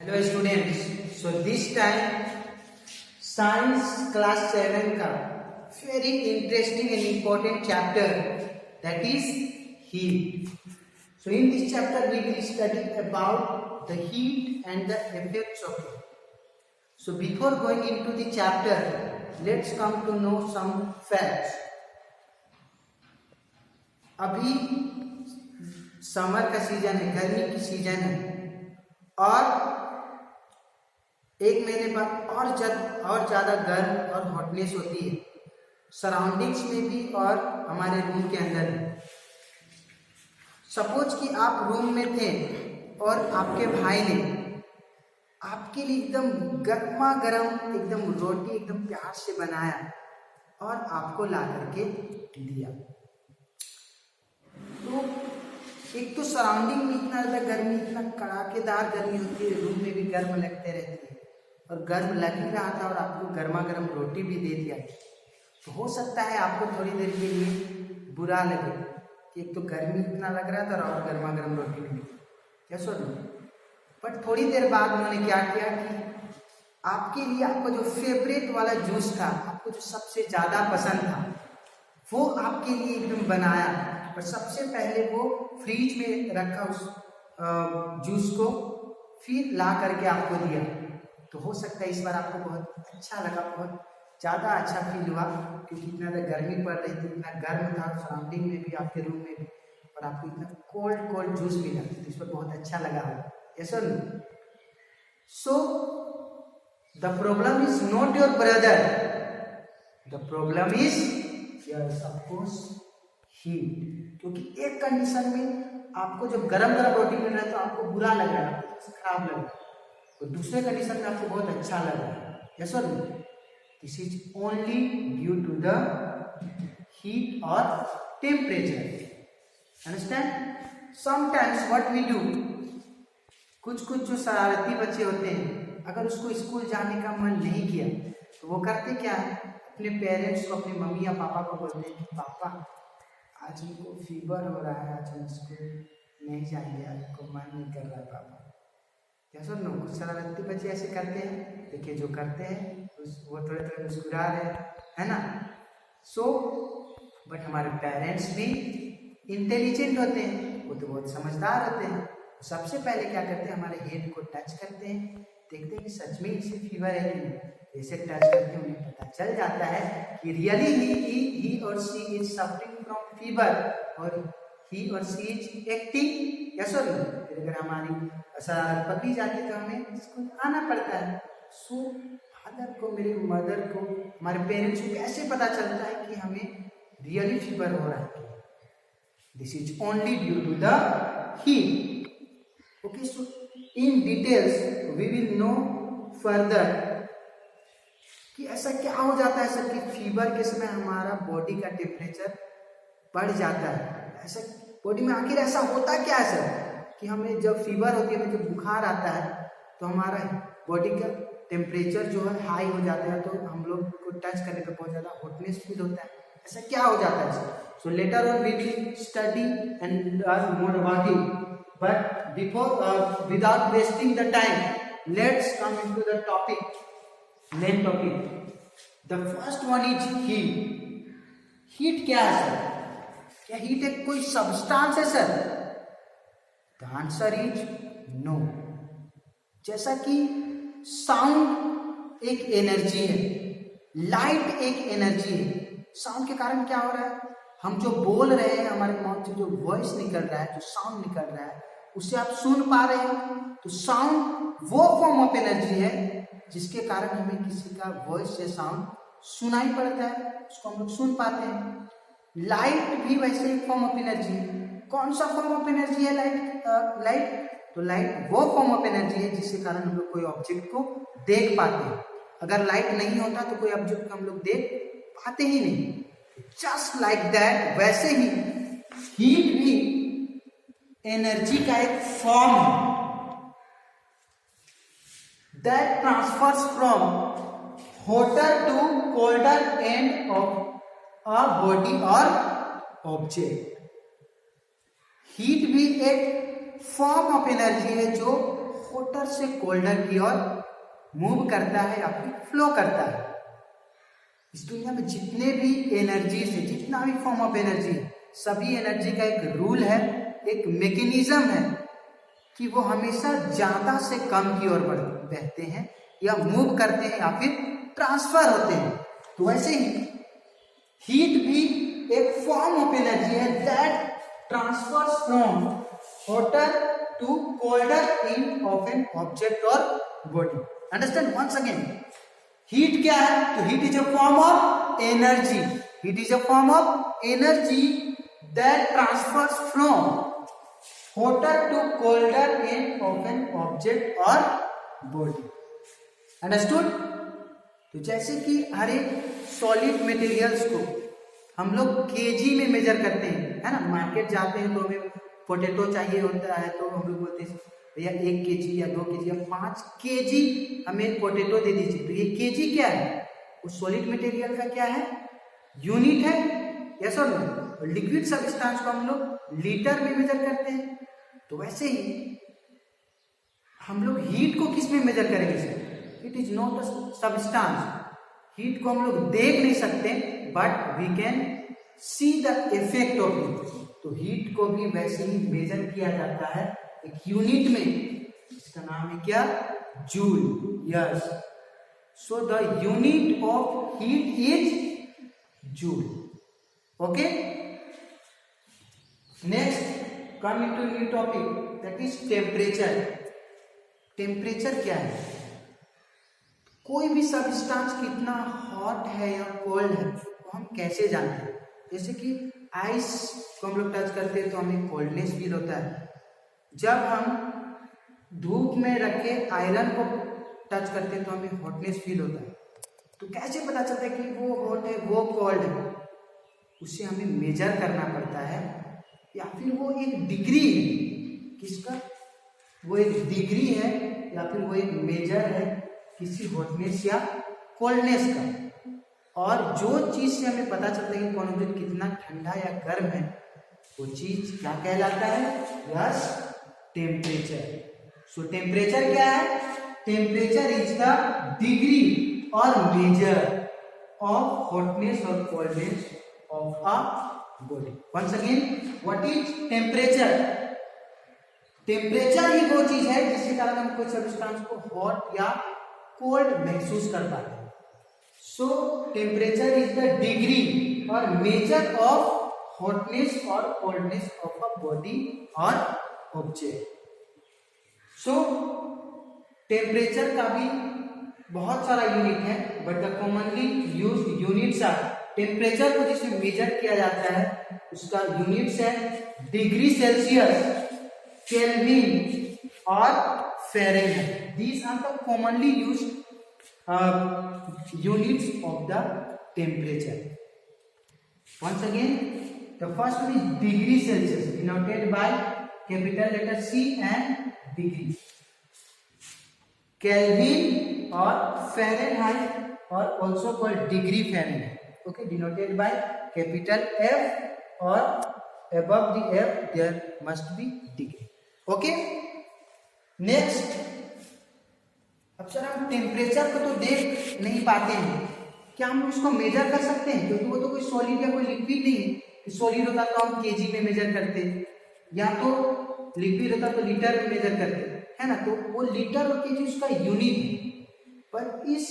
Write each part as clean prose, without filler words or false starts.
Hello students, so this time science class 7 का very interesting and important chapter, that is heat. So in this chapter we will study about the heat and the effects of it. So before going into the chapter, let's come to know some facts. अभी summer का season है, गर्मी की season है और एक महीने बाद और ज़्यादा गर्म और हॉटनेस होती है सराउंडिंग्स में भी और हमारे रूम के अंदर भी। सपोज कि आप रूम में थे और आपके भाई ने आपके लिए एकदम गर्मा गर्म एकदम रोटी एकदम प्यार से बनाया और आपको ला करके दिया। तो एक तो सराउंडिंग में इतना ज़्यादा गर्मी, इतना कड़ाकेदार गर्मी होती है, रूम में भी गर्म लगते रहती है और गर्म लग ही रहा था और आपको गर्मा गर्म रोटी भी दे दिया। तो हो सकता है आपको थोड़ी देर के लिए बुरा लगे कि एक तो गर्मी इतना लग रहा था और गर्मा गर्म रोटी भी मिली, क्या सुन। बट थोड़ी देर बाद उन्होंने क्या किया कि आपके लिए आपका जो फेवरेट वाला जूस था, आपको जो सबसे ज़्यादा पसंद था, वो आपके लिए एकदम बनाया और सबसे पहले वो फ्रिज में रखा उस जूस को, फिर ला करके आपको दिया। तो हो सकता है इस बार आपको बहुत अच्छा लगा, बहुत ज़्यादा अच्छा फील हुआ, क्योंकि इतना ज़्यादा गर्मी पड़ रही थी, इतना गर्म था सराउंडिंग में भी, आपके रूम में भी, और आपको इतना कोल्ड कोल्ड जूस मिला, तो इस पर बहुत अच्छा लगा है, ऐसा नहीं। So the problem is not your brother, the problem is yes of course heat. क्योंकि एक कंडीशन में आपको जब गरम गरम रोटी मिल रहा है तो आपको बुरा लग रहा है, खराब लग रहा है, और दूसरे कंडीशन में आपको बहुत अच्छा लग रहा है, यस और no. This is only due to the heat और temperature, understand. Sometimes what we do, कुछ जो शरारती बच्चे होते हैं, अगर उसको स्कूल जाने का मन नहीं किया तो वो करते क्या है, अपने पेरेंट्स को, अपने मम्मी या पापा को बोलते हैं कि पापा आज हमको फीवर हो रहा है, आज हम स्कूल नहीं जाएंगे, आज हमको मन नहीं कर रहा है पापा, क्या सुन लो। कुछ शरारती बच्चे ऐसे करते हैं, देखिए जो करते हैं वो थोड़े थोड़े मुस्कुरा रहे है ना। सो बट हमारे पेरेंट्स भी इंटेलिजेंट होते हैं, वो तो बहुत समझदार होते हैं। सबसे पहले क्या करते हैं, हमारे हेड को टच करते हैं, देखते हैं कि सच में इसे फीवर है कि नहीं। ऐसे टच करके उन्हें पता चल जाता है कि रियली ही और सी इज सफरिंग फ्रॉम फीवर और ही और सी इज एक्टिंग, यस और नो। फिर अगर हमारी शरारत पकड़ी जाती है तो हमें स्कूल आना पड़ता है। सो फादर को, मेरे मदर को, हमारे पेरेंट्स को कैसे पता चलता है कि हमें रियली फीवर हो रहा है? This is only due to the heat. Okay, so in details we will know further कि ऐसा क्या हो जाता है सर कि फीवर के समय हमारा बॉडी का टेम्परेचर बढ़ जाता है। ऐसा बॉडी में आखिर ऐसा होता क्या है सर कि हमें जब फीवर होती है, जब बुखार आता है तो हमारा बॉडी का टेम्परेचर जो है हाई हो जाता है, तो हम लोग को टच करने पर बहुत ज़्यादा हॉटनेस फील होता है। ऐसा क्या हो जाता है sir? So later on we will study and learn more about it, but before without wasting the time let's come into the topic, main topic. The first one is heat. Heat क्या है sir? क्या heat एक कोई substance है sir? The answer is no. जैसा कि sound एक energy है, लाइट एक एनर्जी है। साउंड के कारण क्या हो रहा है, हम जो बोल रहे हैं, हमारे माउथ से जो वॉइस निकल रहा है, जो साउंड निकल रहा है, उसे आप सुन पा रहे हैं। तो साउंड वो फॉर्म ऑफ एनर्जी है जिसके कारण हमें किसी का वॉइस या साउंड सुनाई पड़ता है, उसको हम लोग सुन पाते हैं। लाइट भी वैसे एक फॉर्म ऑफ एनर्जी है। कौन सा फॉर्म ऑफ एनर्जी है लाइट? तो लाइट वो फॉर्म ऑफ एनर्जी है जिसके कारण हम लोग कोई ऑब्जेक्ट को देख पाते हैं। अगर लाइट नहीं होता तो कोई ऑब्जेक्ट को हम लोग देख पाते ही नहीं। जस्ट लाइक दैट, वैसे ही हीट भी एनर्जी का एक फॉर्म है that transfers from hotter to colder end of a body or object. Heat भी एक फॉर्म ऑफ एनर्जी है जो हॉटर से कोल्डर की ओर मूव करता है या फिर फ्लो करता है। इस दुनिया में जितने भी एनर्जी से, जितना भी फॉर्म ऑफ एनर्जी है, सभी एनर्जी का एक रूल है, एक मैकेनिज्म है कि वो हमेशा ज्यादा से कम की ओर बहते हैं या मूव करते हैं या फिर ट्रांसफर होते हैं। तो वैसे ही हीट भी एक फॉर्म ऑफ एनर्जी है that transfers from hotter to colder in of an object और body. Understand once again, heat क्या है? तो heat is a form of energy. Heat is a form of energy that transfers from hotter to colder in of an object और body. Understood? तो जैसे कि हर एक solid materials को हम लोग केजी में मेजर करते हैं, है ना। मार्केट जाते हैं तो हमें पोटैटो चाहिए होता है तो हम लोग बोलते हैं भैया 1 केजी या 2 केजी या 5 केजी हमें पोटैटो दे दीजिए। तो ये केजी क्या है? उस सॉलिड मटेरियल का क्या है? यूनिट है, यस और नो। लिक्विड सब्सटेंस को हम लोग लीटर में मेजर करते हैं। तो वैसे ही हम लोग हीट को किस में मेजर करेंगे sir? It is not a substance. Heat को हम लोग देख नहीं सकते but we can see the effect of it. तो हीट को भी वैसे ही मेजर किया जाता है एक यूनिट में, इसका नाम है क्या? Joule. Yes, so the unit of heat is joule. Okay, next coming to new topic that is temperature. Temperature क्या है? कोई भी सब्सटेंस कितना हॉट है या कोल्ड है वो हम कैसे जानते हैं? जैसे कि आइस को हम लोग टच करते हैं तो हमें कोल्डनेस फील होता है। जब हम धूप में रखे आयरन को टच करते हैं तो हमें हॉटनेस फील होता है। तो कैसे पता चलता है कि वो हॉट है वो कोल्ड है? उसे हमें मेजर करना पड़ता है या फिर वो एक डिग्री है। किसका? वो एक डिग्री है या फिर वो एक मेजर है किसी हॉटनेस या कोल्डनेस का। और जो चीज से हमें पता चलता है कि कौन ऑब्जेक्ट कितना ठंडा या गर्म है वो चीज क्या कहलाता है? Yes, temperature. सो टेम्परेचर क्या है? टेम्परेचर इज द डिग्री और मेजर ऑफ हॉटनेस और coldness of a body. Once again, what is temperature? Temperature ही वो चीज है जिसके कारण हम कोई सब्सटेंस को हॉट या कोल्ड महसूस कर पाते हैं। So temperature is the degree और मेजर ऑफ हॉटनेस और coldness of a body or object. So temperature का भी बहुत सारा यूनिट है but the commonly used units are, temperature को जिसमें मेजर किया जाता है उसका यूनिट्स है डिग्री सेल्सियस, केल्विन और Fahrenheit. These are the commonly used units of the temperature. Once again, the first one is degree Celsius, denoted by capital letter C and degree. Kelvin or Fahrenheit or also called degree Fahrenheit. Okay, denoted by capital F or above the F there must be degree. Okay. Next, अब sir हम temperature को तो देख नहीं पाते हैं, क्या हम उसको मेजर कर सकते हैं? क्योंकि वो तो कोई सॉलिड या कोई लिक्विड नहीं है। सॉलिड होता तो हम केजी में मेजर करते, या तो लिक्विड होता तो लीटर में मेजर करते, है ना। तो वो लीटर और केजी उसका यूनिट है, पर इस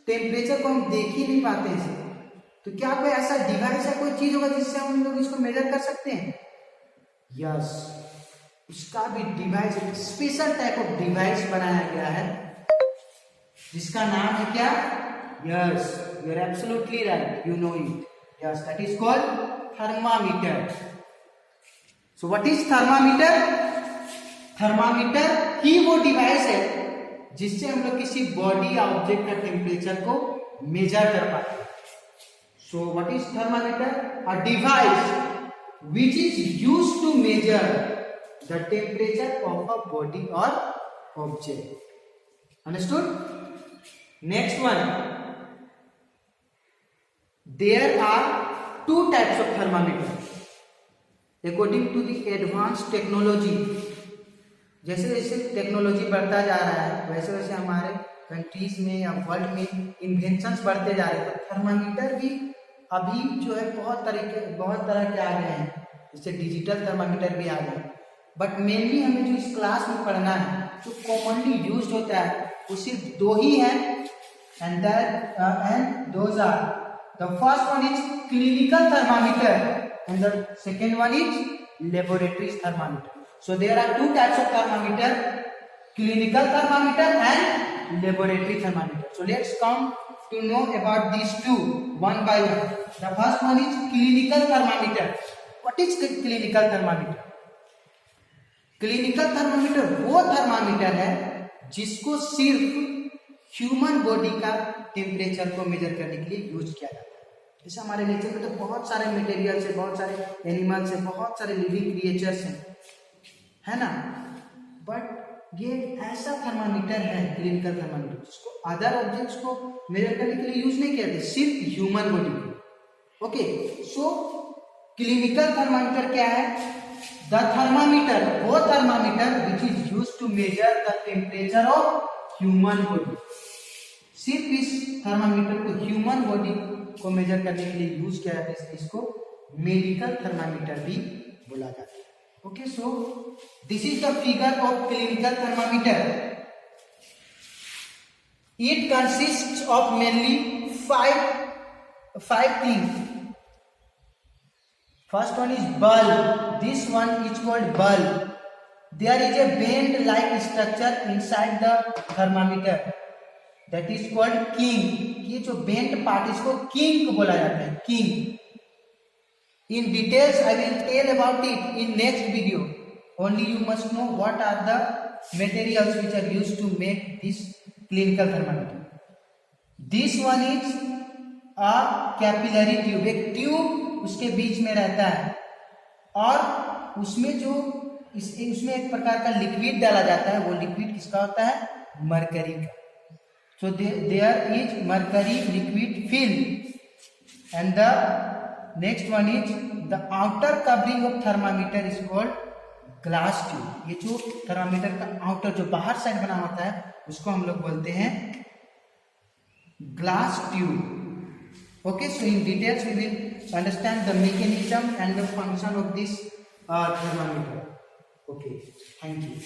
टेम्परेचर को हम देख ही नहीं पाते हैं। तो क्या कोई ऐसा डिवाइस या कोई चीज होगा जिससे हम लोग इसको मेजर कर सकते हैं? यस, उसका भी डिवाइस, एक स्पेशल टाइप ऑफ डिवाइस बनाया गया है जिसका नाम है क्या? Yes, you are absolutely right, you know it. Yes, that is called thermometer. So what is thermometer? Thermometer ही वो डिवाइस है जिससे हम लोग किसी बॉडी या ऑब्जेक्ट का टेम्परेचर को मेजर कर पाते हैं। सो what is thermometer? A device which is used to measure the temperature of a body or object. Understood? Next one. There are two types of thermometer. According to the advanced technology, जैसे जैसे technology बढ़ता जा रहा है वैसे वैसे हमारे countries में या वर्ल्ड में इन्वेंशंस बढ़ते जा रहे हैं। तो थर्मामीटर भी अभी जो है बहुत तरह के आ गए हैं, जैसे डिजिटल थर्मामीटर भी आ गए हैं। बट मेनली हमें जो इस क्लास में पढ़ना है जो कॉमनली यूज होता है वो सिर्फ दो ही है, and those are the first one is clinical thermometer and the second one is laboratory thermometer. So there are two types of thermometer, clinical thermometer and laboratory thermometer. So let's come to know about these two one by one. The first one is clinical thermometer. What is clinical thermometer? Clinical thermometer वो thermometer है जिसको सिर्फ human body का temperature को measure करने के लिए use किया जाता है। जैसे हमारे नेचर में तो बहुत सारे मटेरियल्स है, बहुत सारे एनिमल्स है, बहुत सारे लिविंग क्रिएचर्स हैं, है ना। बट ये ऐसा थर्मामीटर है क्लिनिकल थर्मामीटर जिसको अदर ऑब्जेक्ट्स को मेजर करने के लिए यूज नहीं किया जाता, सिर्फ ह्यूमन बॉडी को। ओके, सो क्लिनिकल थर्मामीटर क्या है? द थर्मामीटर वो thermometer which is used to measure the temperature of human body. सिर्फ इस थर्मामीटर को ह्यूमन बॉडी को मेजर करने के लिए यूज किया जाता है, इसको मेडिकल थर्मामीटर भी बोला जाता है। Okay, so this is the figure of clinical thermometer. It consist of mainly five things. First one is bulb. This one is called bulb. There is a bend like structure inside the thermometer. That is called king. ये जो bent part इसको king बोला जाता है, king. In details I will tell about it in next video. Only you must know what are the materials which are used to make this clinical thermometer. This one is a capillary tube. एक tube उसके बीच में रहता है और उसमें जो उसमें एक प्रकार का लिक्विड डाला जाता है। वो लिक्विड किसका होता है? मरकरी का। So there is mercury liquid film, and the next one is the outer covering of thermometer is called glass tube. ये जो थर्मामीटर का आउटर जो बाहर साइड बना होता है उसको हम लोग बोलते हैं glass tube. Okay, so in details we will understand the mechanism and the function of this thermometer. Okay, thank you.